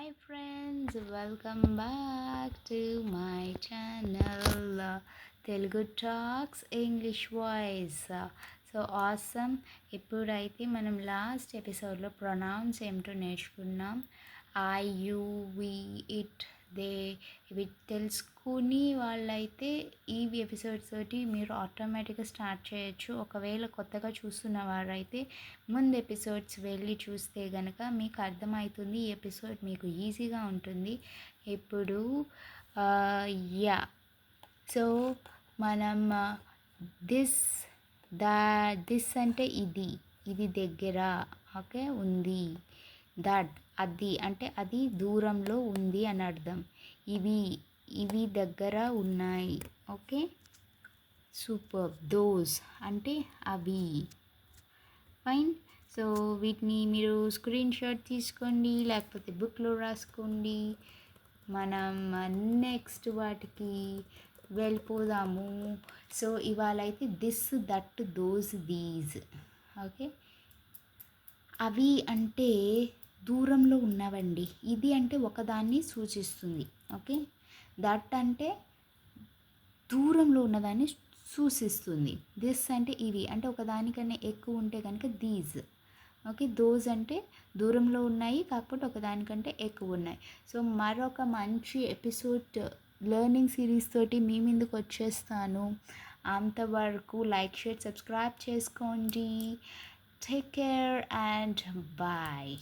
Hi friends, welcome back to my channel Telugu Talks English Voice. So awesome. ఇప్పుడైతే మనం last ఎపిసోడ్లో pronouns ఏమిటో నేర్చుకున్నాం. I, you, we, it, they. ఇవి తెలుసుకుని వాళ్ళైతే ఈ ఎపిసోడ్స్ తోటి మీరు ఆటోమేటిక్గా స్టార్ట్ చేయొచ్చు. ఒకవేళ కొత్తగా చూస్తున్న వారైతే ముందు ఎపిసోడ్స్ వెళ్ళి చూస్తే కనుక మీకు అర్థమవుతుంది. ఈ ఎపిసోడ్ మీకు ఈజీగా ఉంటుంది. ఇప్పుడు యా సో మనం దిస్ దిస్ అంటే ఇది దగ్గర, ఓకే, ఉంది. దట్ అది అంటే అది దూరంలో ఉంది అని అర్థం. ఇవి దగ్గర ఉన్నాయి, ఓకే. సూపర్. దోస్ అంటే అవి. ఫైన్. సో వీటిని మీరు స్క్రీన్ షాట్ తీసుకోండి, లేకపోతే బుక్లో రాసుకోండి. మనం నెక్స్ట్ వాటికి వెళ్ళిపోదాము. సో ఇవాళ అయితే this, that, those, these, okay. అవి అంటే దూరంలో ఉన్నవండి. ఇది అంటే ఒకదాన్ని సూచిస్తుంది, ఓకే. దట్ అంటే దూరంలో ఉన్నదాన్ని సూచిస్తుంది. దిస్ అంటే ఇవి అంటే ఒకదానికన్నా ఎక్కువ ఉంటే కనుక దీస్, ఓకే. దోస్ అంటే దూరంలో ఉన్నాయి కాకపోతే ఒకదానికంటే ఎక్కువ ఉన్నాయి. సో మరొక మంచి ఎపిసోడ్ లెర్నింగ్ సిరీస్ తోటి మీ ముందుకు వచ్చేస్తాను. అంతవరకు లైక్, షేర్, సబ్స్క్రైబ్ చేసుకోండి. Take care and bye.